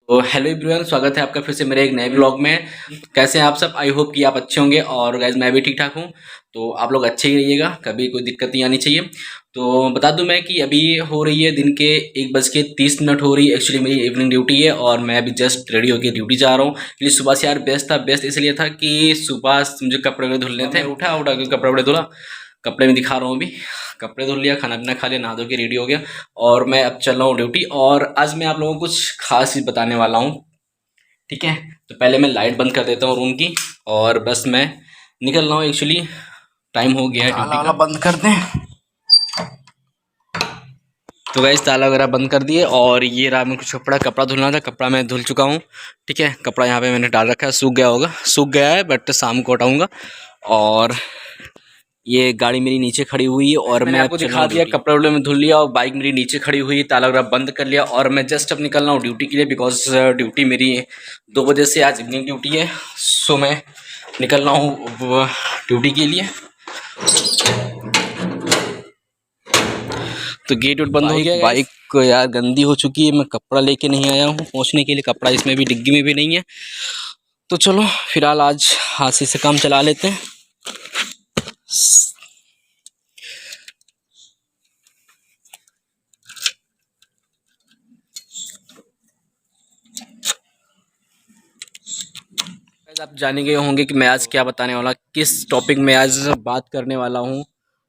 तो hello everyone, स्वागत है आपका फिर से मेरे एक नए ब्लॉग में। कैसे हैं आप सब? आई होप कि आप अच्छे होंगे और गाइज मैं भी ठीक ठाक हूँ। तो आप लोग अच्छे ही रहिएगा, कभी कोई दिक्कत नहीं आनी चाहिए। तो बता दूं मैं कि अभी हो रही है दिन के 1:30 हो रही है। एक्चुअली मेरी इवनिंग ड्यूटी है और मैं अभी जस्ट रेडी होकर ड्यूटी जा रहा हूँ। क्योंकि सुबह से यार व्यस्त था। व्यस्त इसलिए था कि सुबह मुझे कपड़े वपड़े धुलने थे। उठा उठा के कपड़े वपड़े धुला। कपड़े में दिखा रहा हूँ अभी। कपड़े धुल लिया, खाना पीना खा लिया, नहा धो के रेडी हो गया और मैं अब चल रहा हूँ ड्यूटी। और आज मैं आप लोगों को कुछ खास चीज़ बताने वाला हूँ। ठीक है, तो पहले मैं लाइट बंद कर देता हूँ रूम की और बस मैं निकल रहा हूँ। एक्चुअली टाइम हो गया है ड्यूटी का। बंद कर दें। तो गाइस ताला वगैरह बंद कर दिए और ये रहा मेरे को कपड़ा धुलना था। कपड़ा मैं धुल चुका हूँ। ठीक है, कपड़ा यहाँ पे मैंने डाल रखा है, सूख गया होगा, सूख गया है बट शाम को हटाऊँगा। और ये गाड़ी मेरी नीचे खड़ी हुई है और मैं आपको दिखा दिया, कपड़े वपड़े में धुल लिया और बाइक मेरी नीचे खड़ी हुई, ताला वगैरह बंद कर लिया और मैं जस्ट अब निकल रहा हूँ ड्यूटी के लिए। बिकॉज ड्यूटी मेरी 2 बजे से आज इवनिंग ड्यूटी है। सो मैं निकल रहा हूँ ड्यूटी के लिए। तो गेट वेट बंद हो गया। बाइक यार गंदी हो चुकी है, मैं कपड़ा लेके नहीं आया हूँ पहुँचने के लिए। कपड़ा इसमें भी डिग्गी में भी नहीं है। तो चलो फिलहाल आज हाथ से काम चला लेते हैं। आप जाने गए होंगे कि मैं आज क्या बताने वाला, किस टॉपिक में आज बात करने वाला हूँ।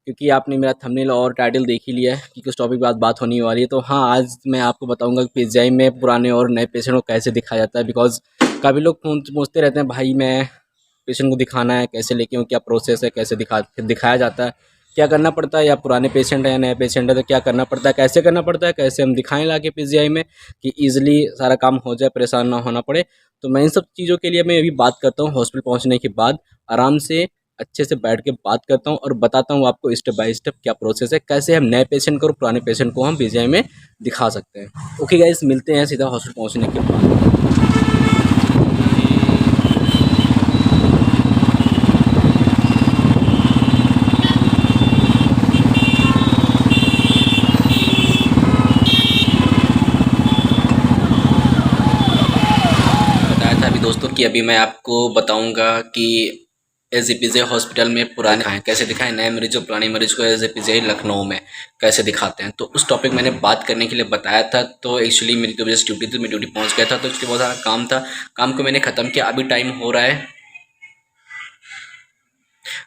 क्योंकि आपने मेरा थंबनेल और टाइटल देख ही लिया है कि किस टॉपिक पे आज बात होने वाली है। तो हाँ, आज मैं आपको बताऊंगा कि पीजीआई में पुराने और नए पेशेंट को कैसे दिखाया जाता है। बिकॉज काफ़ी लोग पूछते रहते हैं, भाई मैं पेशेंट को दिखाना है, कैसे लेके हूँ, क्या प्रोसेस है, कैसे दिखाया जाता है, क्या करना पड़ता है, या पुराने पेशेंट है या नए पेशेंट है तो क्या करना पड़ता है, कैसे करना पड़ता है, कैसे हम दिखाएं लाके पीजीआई में कि ईजिली सारा काम हो जाए, परेशान ना होना पड़े। तो मैं इन सब चीज़ों के लिए मैं अभी बात करता हूँ। हॉस्पिटल पहुँचने के बाद आराम से अच्छे से बैठ के बात करता हूँ और बताता हूँ आपको स्टेप बाय स्टेप क्या प्रोसेस है, कैसे हम नए पेशेंट को और पुराने पेशेंट को हम पीजीआई में दिखा सकते हैं। ओके गाइस, मिलते हैं सीधा हॉस्पिटल पहुँचने के बाद। बताया था अभी दोस्तों कि अभी मैं आपको बताऊंगा कि एसजीपीजी हॉस्पिटल में पुराने दिखाएं, कैसे दिखाएं नए मरीज और पुराने मरीज को एसजीपीजी लखनऊ में कैसे दिखाते हैं। तो उस टॉपिक मैंने बात करने के लिए बताया था। तो एक्चुअली मेरी 2 बजे से ड्यूटी थी, मैं ड्यूटी पहुंच गया था। तो इसलिए बहुत सारा काम था, काम को मैंने ख़त्म किया। अभी टाइम हो रहा है,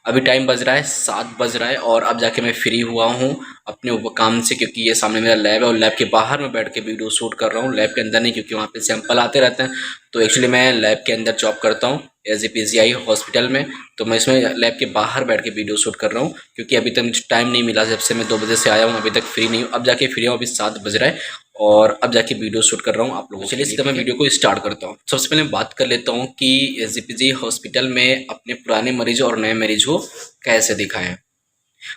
अभी टाइम बज रहा है 7 बज रहा है और अब जाके मैं फ्री हुआ हूँ अपने काम से। क्योंकि ये सामने मेरा लैब है और लैब के बाहर मैं बैठ के वीडियो शूट कर रहा हूँ, लैब के अंदर नहीं, क्योंकि वहाँ पे सैंपल आते रहते हैं। तो एक्चुअली मैं लैब के अंदर जॉब करता हूँ एसजीपीजीआई हॉस्पिटल में। तो मैं इसमें लैब के बाहर बैठ के वीडियो शूट कर रहा हूँ क्योंकि अभी तक मुझे टाइम नहीं मिला। जब से मैं 2 बजे से आया हूँ अभी तक फ्री नहीं हूँ। अब जाके फ्री हूँ, अभी 7 बज रहा है और अब जाके वीडियो शूट कर रहा हूँ आप लोगों के लिए। सीधा मैं वीडियो को स्टार्ट करता हूँ। सबसे पहले बात कर लेता हूँ कि एसजीपीजी हॉस्पिटल में अपने पुराने मरीज और नए मरीज को कैसे दिखाएं।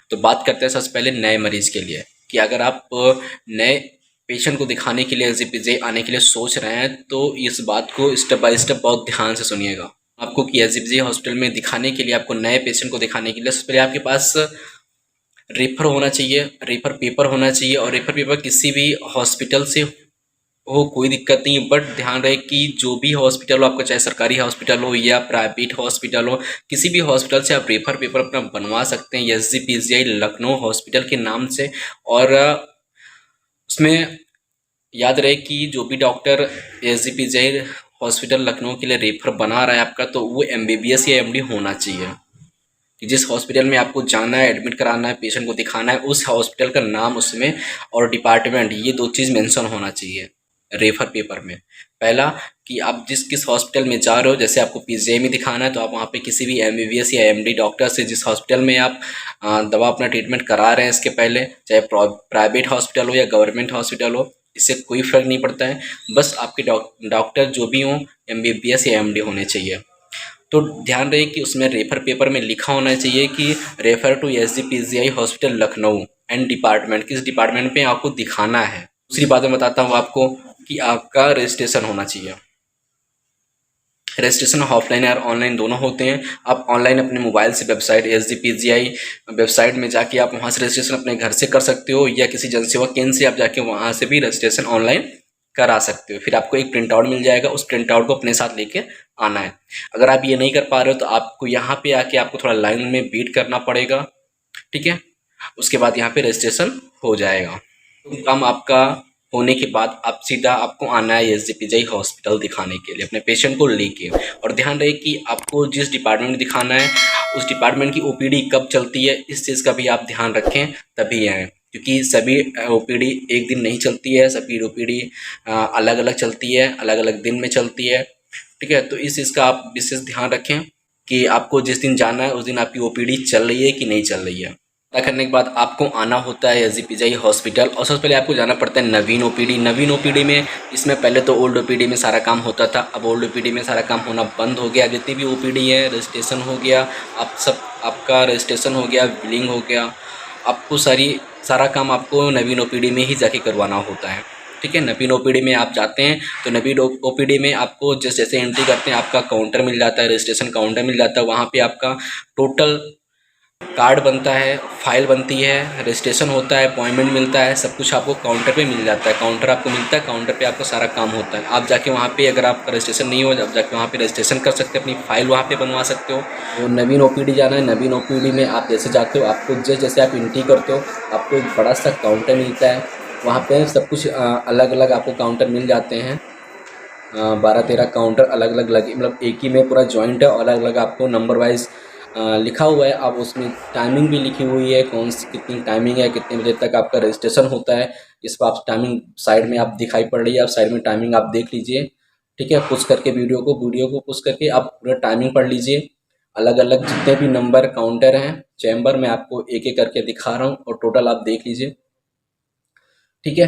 तो बात करते हैं सबसे पहले नए मरीज के लिए कि अगर आप नए पेशेंट को दिखाने के लिए एसजीपीजी आने के लिए सोच रहे हैं तो इस बात को स्टेप बाय स्टेप बहुत ध्यान से सुनिएगा। आपको कि एसजीपीजी हॉस्पिटल में दिखाने के लिए, आपको नए पेशेंट को दिखाने के लिए सबसे पहले आपके पास रेफर होना चाहिए, रेफर पेपर होना चाहिए। और रेफर पेपर किसी भी हॉस्पिटल से हो, कोई दिक्कत नहीं, बट ध्यान रहे कि जो भी हॉस्पिटल हो आपका, चाहे सरकारी हॉस्पिटल हो या प्राइवेट हॉस्पिटल हो, किसी भी हॉस्पिटल से आप रेफर पेपर अपना बनवा सकते हैं एसजीपीजीआई लखनऊ हॉस्पिटल के नाम से। और उसमें याद रहे कि जो भी डॉक्टर एसजीपीजीआई हॉस्पिटल लखनऊ के लिए रेफर बना रहा है आपका, तो वो एमबीबीएस या एमडी होना चाहिए। कि जिस हॉस्पिटल में आपको जाना है, एडमिट कराना है, पेशेंट को दिखाना है, उस हॉस्पिटल का नाम उसमें और डिपार्टमेंट, ये 2 चीज़ मेंशन होना चाहिए रेफर पेपर में। पहला कि आप किस हॉस्पिटल में जा रहे हो, जैसे आपको पीजीआई में दिखाना है तो आप वहाँ पे किसी भी एमबीबीएस या एमडी डॉक्टर से, जिस हॉस्पिटल में आप दवा अपना ट्रीटमेंट करा रहे हैं इसके पहले, चाहे प्राइवेट हॉस्पिटल हो या गवर्नमेंट हॉस्पिटल हो, इससे कोई फ़र्क नहीं पड़ता है। बस आपके डॉक्टर जो भी हों एमबीबीएस या एमडी होने चाहिए। तो ध्यान रहे कि उसमें रेफर पेपर में लिखा होना चाहिए कि refer to SGPGI hospital Lucknow and department, किस डिपार्टमेंट पे आपको दिखाना है। दूसरी बात मैं बताता हूँ आपको कि आपका रजिस्ट्रेशन होना चाहिए। रजिस्ट्रेशन ऑफलाइन और ऑनलाइन दोनों होते हैं। आप ऑनलाइन अपने मोबाइल से वेबसाइट एसजीपीजीआई वेबसाइट में जाके आप वहाँ से रजिस्ट्रेशन अपने घर से कर सकते हो, या किसी जनसेवा केंद्र से आप जाके वहाँ से भी रजिस्ट्रेशन ऑनलाइन करा सकते हो। फिर आपको एक प्रिंट आउट मिल जाएगा, उस प्रिंट आउट को अपने साथ लेके आना है। अगर आप ये नहीं कर पा रहे हो तो आपको यहाँ पे आके आपको थोड़ा लाइन में वेट करना पड़ेगा, ठीक है। उसके बाद यहाँ पे रजिस्ट्रेशन हो जाएगा। तो काम आपका होने के बाद आप सीधा आपको आना है एसजीपीजी हॉस्पिटल दिखाने के लिए अपने पेशेंट को लेके। और ध्यान रहे कि आपको जिस डिपार्टमेंट में दिखाना है उस डिपार्टमेंट की ओपीडी कब चलती है, इस चीज़ का भी आप ध्यान रखें तभी आएँ, क्योंकि सभी ओपीडी एक दिन नहीं चलती है, सभी ओपीडी अलग अलग चलती है, अलग अलग दिन में चलती है, ठीक है। तो इस चीज़ का आप विशेष ध्यान रखें कि आपको जिस दिन जाना है उस दिन आपकी ओपीडी चल रही है कि नहीं चल रही है। पता करने के बाद आपको आना होता है एसजीपीजी हॉस्पिटल और सबसे पहले आपको जाना पड़ता है नवीन ओपीडी। नवीन ओपीडी में इसमें पहले तो ओल्ड ओपीडी में सारा काम होता था, अब ओल्ड ओपीडी में सारा काम होना बंद हो गया। जितनी भी ओपीडी है रजिस्ट्रेशन हो गया, आप सब आपका रजिस्ट्रेशन हो गया, बिलिंग हो गया, आपको सारा काम आपको नवीन ओपीडी में ही जाके करवाना होता है, ठीक है। नवीन ओपीडी में आप जाते हैं तो नवीन ओपीडी में आपको जैसे एंट्री करते हैं आपका काउंटर मिल जाता है, रजिस्ट्रेशन काउंटर मिल जाता है। वहाँ पे आपका टोटल कार्ड बनता है, फाइल बनती है, रजिस्ट्रेशन होता है, अपॉइंटमेंट मिलता है, सब कुछ आपको काउंटर पे मिल जाता है। काउंटर आपको मिलता है, काउंटर पे आपका सारा काम होता है। आप जाके वहाँ पे अगर आपका रजिस्ट्रेशन नहीं हो, आप जाके वहाँ पे रजिस्ट्रेशन कर सकते हैं, अपनी फ़ाइल वहाँ पे बनवा सकते हो। तो नवीन ओपीडी जाना है, नवीन ओपीडी में आप जैसे जाते हो आपको जैसे आप एंट्री करते हो आपको एक बड़ा सा काउंटर मिलता है। वहाँ पर सब कुछ अलग अलग आपको काउंटर मिल जाते हैं, 12-13 काउंटर अलग अलग लगे, मतलब एक ही में पूरा जॉइंट है और अलग अलग आपको नंबर वाइज लिखा हुआ है। अब उसमें टाइमिंग भी लिखी हुई है, कौन सी कितनी टाइमिंग है, कितने बजे तक आपका रजिस्ट्रेशन होता है। इस पर आप टाइमिंग साइड में आप दिखाई पड़ रही है, आप साइड में टाइमिंग आप देख लीजिए, ठीक है। पुश करके वीडियो को पुश करके आप पूरा टाइमिंग पढ़ लीजिए। अलग अलग जितने भी नंबर काउंटर हैं चैम्बर में आपको एक एक करके दिखा रहा हूँ और टोटल आप देख लीजिए, ठीक है।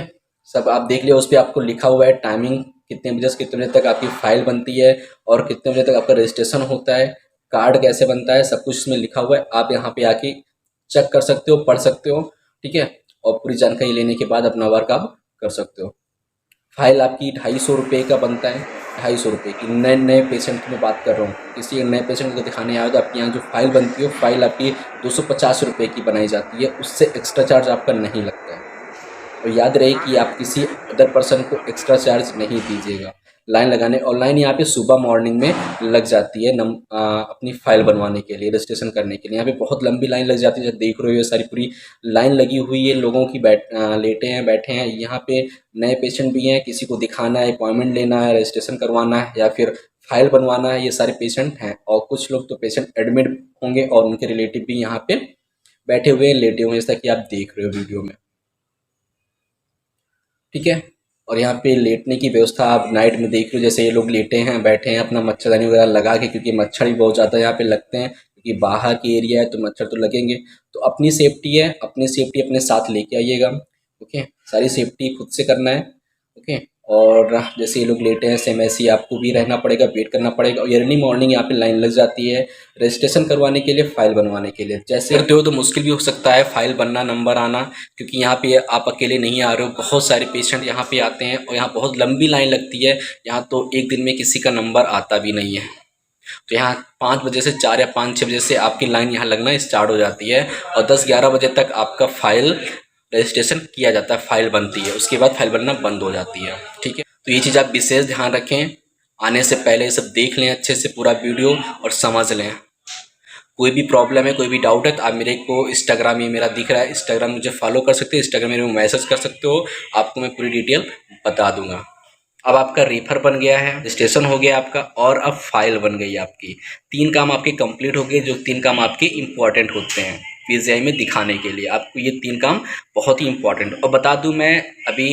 सब आप देख लिया, उस पर आपको लिखा हुआ है टाइमिंग कितने बजे से कितने बजे तक आपकी फ़ाइल बनती है और कितने बजे तक आपका रजिस्ट्रेशन होता है, कार्ड कैसे बनता है, सब कुछ इसमें लिखा हुआ है। आप यहाँ पे आके चेक कर सकते हो, पढ़ सकते हो, ठीक है। और पूरी जानकारी लेने के बाद अपना वर्क आप कर सकते हो। फ़ाइल आपकी 250 रुपये का बनता है, 250 रुपये की। नए पेशेंट की मैं बात कर रहा हूँ, किसी एक नए पेशेंट को दिखाने आए तो आपके यहाँ जो फ़ाइल बनती है फ़ाइल आपकी 250 रुपये की बनाई जाती है, उससे एक्स्ट्रा चार्ज आपका नहीं लगता है। और याद रहे कि आप किसी अदर पर्सन को एक्स्ट्रा चार्ज नहीं दीजिएगा लाइन लगाने। और लाइन यहाँ पे सुबह मॉर्निंग में लग जाती है अपनी फ़ाइल बनवाने के लिए, रजिस्ट्रेशन करने के लिए। यहाँ पे बहुत लंबी लाइन लग जाती है, जब देख रहे हो सारी पूरी लाइन लगी हुई है, लोगों की लेटे हैं बैठे हैं। यहाँ पे नए पेशेंट भी हैं, किसी को दिखाना है, अपॉइंटमेंट लेना है, रजिस्ट्रेशन करवाना है या फिर फाइल बनवाना है, ये सारे पेशेंट हैं। और कुछ लोग तो पेशेंट एडमिट होंगे और उनके रिलेटिव भी यहाँ पे बैठे हुए हैं, लेटे हुए हैं, जैसा कि आप देख रहे हो वीडियो में, ठीक है। और यहाँ पे लेटने की व्यवस्था आप नाइट में देख रहे हो, जैसे ये लोग लेटे हैं बैठे हैं अपना मच्छरदानी वगैरह लगा के, क्योंकि मच्छर भी बहुत ज़्यादा यहाँ पे लगते हैं, क्योंकि बाहर की एरिया है तो मच्छर तो लगेंगे। तो अपनी सेफ्टी है, अपनी सेफ्टी अपने साथ लेके आइएगा, ओके। सारी सेफ्टी खुद से करना है, ओके। और जैसे ये लोग लेटे हैं सेम ऐसे ही आपको भी रहना पड़ेगा, वेट करना पड़ेगा। और अर्ली मॉर्निंग यहाँ पे लाइन लग जाती है रजिस्ट्रेशन करवाने के लिए, फ़ाइल बनवाने के लिए। जैसे करते हो तो मुश्किल भी हो सकता है फ़ाइल बनना, नंबर आना, क्योंकि यहाँ पे आप अकेले नहीं आ रहे हो, बहुत सारे पेशेंट यहाँ पे आते हैं और यहाँ बहुत लंबी लाइन लगती है। यहाँ तो एक दिन में किसी का नंबर आता भी नहीं है। तो यहाँ 5 बजे से 4 या 5-6 बजे से आपकी लाइन यहाँ लगना स्टार्ट हो जाती है और 10-11 बजे तक आपका फ़ाइल रजिस्ट्रेशन किया जाता है, फ़ाइल बनती है, उसके बाद फ़ाइल बनना बंद हो जाती है, ठीक है। तो ये चीज़ आप विशेष ध्यान रखें, आने से पहले सब देख लें अच्छे से पूरा वीडियो और समझ लें। कोई भी प्रॉब्लम है, कोई भी डाउट है तो आप मेरे को इंस्टाग्राम, ये मेरा दिख रहा है, इंस्टाग्राम मुझे फॉलो कर सकते हो, इंस्टाग्राम मेरे को मैसेज कर सकते हो, आपको मैं पूरी डिटेल बता दूंगा। अब आपका रेफर बन गया है, रजिस्ट्रेशन हो गया आपका और अब फाइल बन गई आपकी। 3 काम आपके कंप्लीट हो गए, जो 3 काम आपके इम्पॉर्टेंट होते हैं पीजीआई में दिखाने के लिए। आपको ये 3 काम बहुत ही इम्पॉर्टेंट। और बता दूं मैं, अभी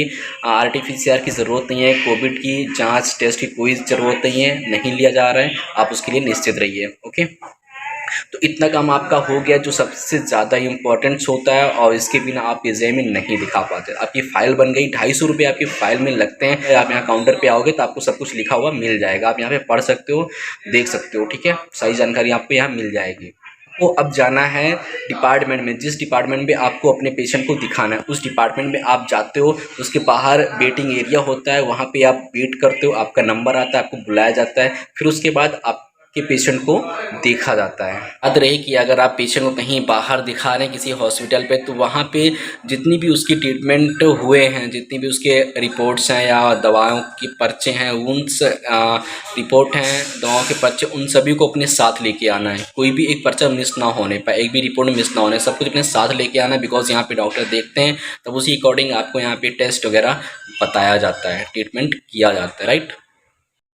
RT-PCR की ज़रूरत नहीं है, कोविड की जांच टेस्ट की कोई ज़रूरत नहीं है, नहीं लिया जा रहा है, आप उसके लिए निश्चित रहिए, ओके। तो इतना काम आपका हो गया जो सबसे ज़्यादा इम्पोर्टेंट्स होता है और इसके बिना आप पीजीआई में नहीं दिखा पाते। आपकी फ़ाइल बन गई, 250 रुपये आपकी फ़ाइल में लगते हैं। आप यहाँ काउंटर पे आओगे तो आपको सब कुछ लिखा हुआ मिल जाएगा, आप यहाँ पे पढ़ सकते हो, देख सकते हो, ठीक है। सारी जानकारी आपको यहाँ मिल जाएगी। तो अब जाना है डिपार्टमेंट में, जिस डिपार्टमेंट में आपको अपने पेशेंट को दिखाना है उस डिपार्टमेंट में आप जाते हो, उसके बाहर वेटिंग एरिया होता है, वहाँ पे आप वेट करते हो, आपका नंबर आता है, आपको बुलाया जाता है। फिर उसके बाद आप कि पेशेंट को देखा जाता है। याद रहे कि अगर आप पेशेंट को कहीं बाहर दिखा रहे हैं किसी हॉस्पिटल पे, तो वहाँ पे जितनी भी उसकी ट्रीटमेंट हुए हैं, जितनी भी उसके रिपोर्ट्स हैं या दवाओं के पर्चे हैं, रिपोर्ट हैं, दवाओं के पर्चे, उन सभी को अपने साथ लेके आना है। कोई भी एक पर्चा मिस ना होने पाए, एक भी रिपोर्ट मिस ना होने, सब कुछ अपने साथ लेके आना है। बिकॉज यहाँ पे डॉक्टर देखते हैं, तब उसी अकॉर्डिंग आपको यहाँ पे टेस्ट वगैरह बताया जाता है, ट्रीटमेंट किया जाता है, राइट।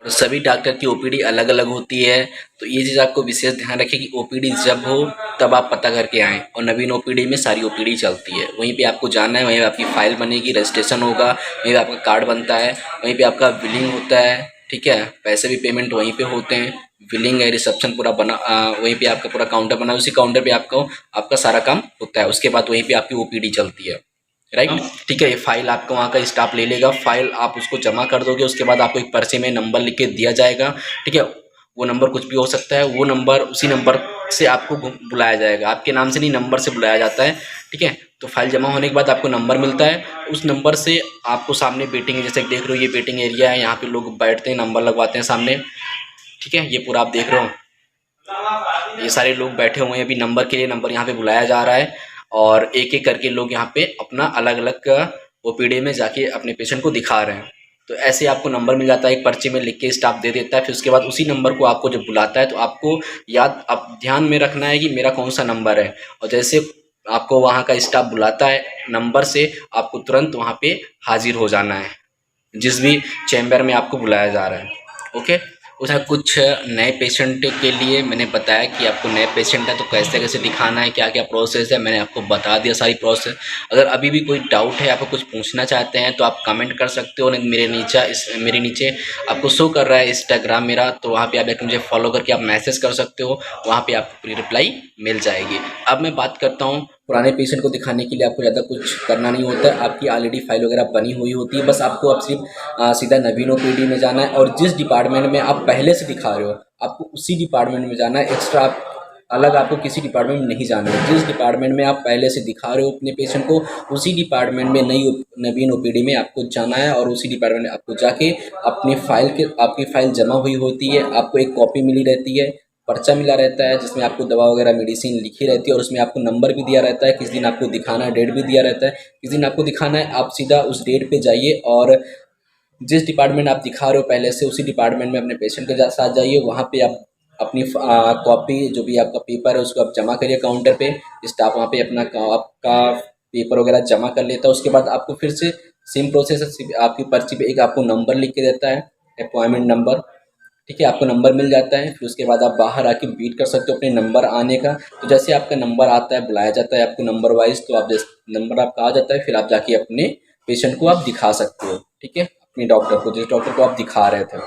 और सभी डॉक्टर की ओपीडी अलग अलग होती है, तो ये चीज़ आपको विशेष ध्यान रखें कि ओपीडी जब हो तब आप पता करके आएँ। और नवीन ओपीडी में सारी ओपीडी चलती है, वहीं पे आपको जाना है, वहीं पे आपकी फ़ाइल बनेगी, रजिस्ट्रेशन होगा, वहीं पे आपका कार्ड बनता है, वहीं पे आपका बिलिंग होता है, ठीक है। पैसे भी पेमेंट वहीं पे होते हैं, बिलिंग है, रिसेप्शन पूरा बना, वहीं पे आपका पूरा काउंटर बना है, उसी काउंटर पे आपका सारा काम होता है। उसके बाद वहीं पे आपकी ओपीडी चलती है, राइट। ठीक है, ये फाइल आपका वहाँ का स्टाफ ले लेगा, फाइल आप उसको जमा कर दोगे, उसके बाद आपको एक पर्चे में नंबर लिख के दिया जाएगा, ठीक है। वो नंबर कुछ भी हो सकता है, वो नंबर, उसी नंबर से आपको बुलाया जाएगा, आपके नाम से नहीं, नंबर से बुलाया जाता है, ठीक है। तो फाइल जमा होने के बाद आपको नंबर मिलता है, उस नंबर से आपको सामने वेटिंग, जैसे देख रहे हो ये वेटिंग एरिया है, यहाँ पे लोग बैठते हैं, नंबर लगवाते हैं सामने, ठीक है। ये पूरा आप देख रहे हो, ये सारे लोग बैठे हुए हैं अभी नंबर के लिए, नंबर यहाँ पे बुलाया जा रहा है, और एक एक करके लोग यहाँ पे अपना अलग अलग ओपीडी में जाके अपने पेशेंट को दिखा रहे हैं। तो ऐसे आपको नंबर मिल जाता है, एक पर्चे में लिख के स्टाफ दे देता है, फिर उसके बाद उसी नंबर को आपको जब बुलाता है तो आपको याद, आप ध्यान में रखना है कि मेरा कौन सा नंबर है, और जैसे आपको वहाँ का स्टाफ बुलाता है नंबर से, आपको तुरंत वहाँ पे हाजिर हो जाना है, जिस भी चैम्बर में आपको बुलाया जा रहा है, ओके। उसमें कुछ नए पेशेंट के लिए मैंने बताया कि आपको नए पेशेंट है तो कैसे कैसे दिखाना है, क्या क्या प्रोसेस है, मैंने आपको बता दिया सारी प्रोसेस। अगर अभी भी कोई डाउट है, आपको कुछ पूछना चाहते हैं, तो आप कमेंट कर सकते हो। नहीं, मेरे नीचे आपको शो कर रहा है इंस्टाग्राम मेरा, तो वहाँ पे आप जाकर मुझे फॉलो करके आप मैसेज कर सकते हो, वहाँ पे आपको पूरी रिप्लाई मिल जाएगी। अब मैं बात करता हूँ, पुराने पेशेंट को दिखाने के लिए आपको ज़्यादा कुछ करना नहीं होता है, आपकी ऑलरेडी फाइल वगैरह बनी हुई होती है, बस आपको अब सिर्फ सीधा नवीन ओपीडी में जाना है, और जिस डिपार्टमेंट में आप पहले से दिखा रहे हो आपको उसी डिपार्टमेंट में जाना है। एक्स्ट्रा अलग आपको किसी डिपार्टमेंट में नहीं जाना है। जिस डिपार्टमेंट में आप पहले से दिखा रहे हो अपने पेशेंट को, उसी डिपार्टमेंट में नवीन ओपीडी में आपको जाना है, और उसी डिपार्टमेंट में आपको जाके आपकी फ़ाइल जमा हुई होती है, आपको एक कॉपी मिली रहती है, पर्चा मिला रहता है जिसमें आपको दवा वगैरह मेडिसिन लिखी रहती है, और उसमें आपको नंबर भी दिया रहता है, किस दिन आपको दिखाना है, डेट भी दिया रहता है किस दिन आपको दिखाना है। आप सीधा उस डेट पे जाइए, और जिस डिपार्टमेंट आप दिखा रहे हो पहले से, उसी डिपार्टमेंट में अपने पेशेंट के साथ जाइए, वहाँ पे आप अपनी कॉपी, जो भी आपका पेपर है, उसको आप जमा करिए काउंटर पे। स्टाफ वहाँ पे आपका पेपर वगैरह जमा कर लेता है। उसके बाद आपको फिर से सेम प्रोसेस है, आपकी पर्ची पे एक आपको नंबर लिख के देता है, अपॉइंटमेंट नंबर, ठीक है। आपको नंबर मिल जाता है, फिर उसके बाद आप बाहर आके वेट कर सकते हो अपने नंबर आने का। तो जैसे आपका नंबर आता है, बुलाया जाता है आपको नंबर वाइज, तो आप जैसे नंबर आपका आ जाता है, फिर आप जाके अपने पेशेंट को आप दिखा सकते हो, ठीक है। अपने डॉक्टर को, जिस डॉक्टर को आप दिखा रहे थे,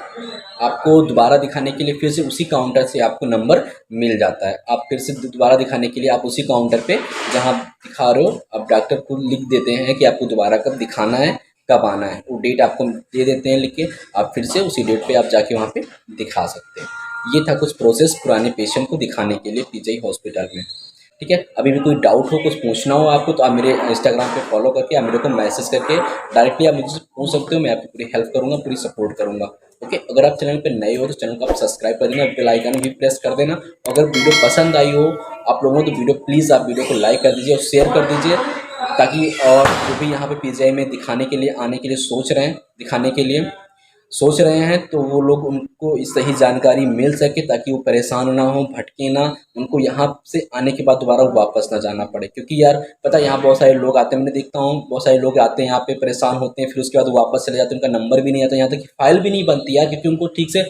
आपको दोबारा दिखाने के लिए फिर से उसी काउंटर से आपको नंबर मिल जाता है। आप फिर से दोबारा दिखाने के लिए आप उसी काउंटर पे जहाँ आप दिखा रहे हो, आप डॉक्टर को लिख देते हैं कि आपको दोबारा कब दिखाना है, कब आना है, वो डेट आपको दे देते हैं लिख के। आप फिर से उसी डेट पे आप जाके वहाँ पे दिखा सकते हैं। ये था कुछ प्रोसेस पुराने पेशेंट को दिखाने के लिए पीजीआई हॉस्पिटल में, ठीक है। अभी भी कोई डाउट हो, कुछ पूछना हो आपको, तो आप मेरे इंस्टाग्राम पे फॉलो करके आप मेरे को मैसेज करके डायरेक्टली आप मुझसे पूछ सकते हो, मैं आपकी पूरी हेल्प करूँगा, पूरी सपोर्ट करूँगा, ओके। अगर आप चैनल पे नए हो तो चैनल को आप सब्सक्राइब कर देना, बेल आइकन भी प्रेस कर देना। अगर वीडियो पसंद आई हो आप लोगों को, तो वीडियो प्लीज़ आप वीडियो को लाइक कर दीजिए और शेयर कर दीजिए, ताकि और जो भी यहाँ पे पीजीआई में दिखाने के लिए आने के लिए सोच रहे हैं, तो वो लोग, उनको इस सही जानकारी मिल सके, ताकि वो परेशान ना हो, भटके ना, उनको यहाँ से आने के बाद दोबारा वापस ना जाना पड़े। क्योंकि यार पता है, यहाँ बहुत सारे लोग आते हैं, मैंने देखता हूँ बहुत सारे लोग आते हैं यहाँ पे, परेशान होते हैं, फिर उसके बाद वो वापस चले जाते हैं, उनका नंबर भी नहीं आता, यहाँ तक कि फाइल भी नहीं बनती यार, क्योंकि उनको ठीक से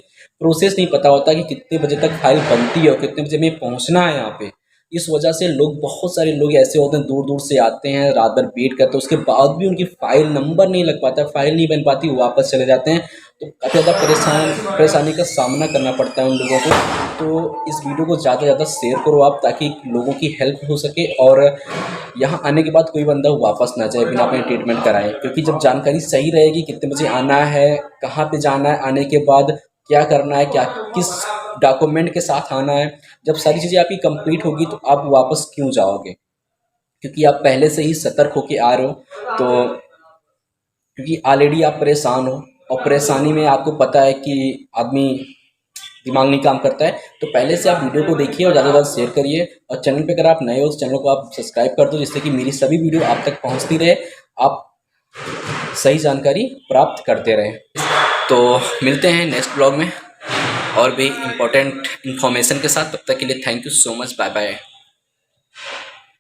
प्रोसेस नहीं पता होता कि कितने बजे तक फाइल बनती है और कितने बजे में पहुँचना है यहाँ पे। इस वजह से लोग, बहुत सारे लोग ऐसे होते हैं, दूर दूर से आते हैं, रात भर वेट करते हैं, उसके बाद भी उनकी फाइल नंबर नहीं लग पाता, फाइल नहीं बन पाती, वो वापस चले जाते हैं। तो काफ़ी ज़्यादा परेशानी का सामना करना पड़ता है उन लोगों को। तो इस वीडियो को ज़्यादा से ज़्यादा शेयर करो आप, ताकि लोगों की हेल्प हो सके, और यहाँ आने के बाद कोई बंदा वापस ना जाए बिना अपने ट्रीटमेंट कराए। क्योंकि जब जानकारी सही रहेगी, कितने बजे आना है, कहाँ पे जाना है, आने के बाद क्या करना है, क्या किस डॉक्यूमेंट के साथ आना है, जब सारी चीज़ें आपकी कंप्लीट होगी तो आप वापस क्यों जाओगे? क्योंकि आप पहले से ही सतर्क होके आ रहे हो, तो क्योंकि ऑलरेडी आप परेशान हो, और परेशानी में आपको पता है कि आदमी दिमाग नहीं काम करता है। तो पहले से आप वीडियो को देखिए और ज़्यादा से ज़्यादा शेयर करिए, और चैनल पे अगर आप नए हो तो चैनल को आप सब्सक्राइब कर दो, जिससे कि मेरी सभी वीडियो आप तक पहुँचती रहे, आप सही जानकारी प्राप्त करते रहें। तो मिलते हैं नेक्स्ट ब्लॉग में और भी इम्पोर्टेंट इन्फॉर्मेशन के साथ। तब तक के लिए thank you so much, bye bye.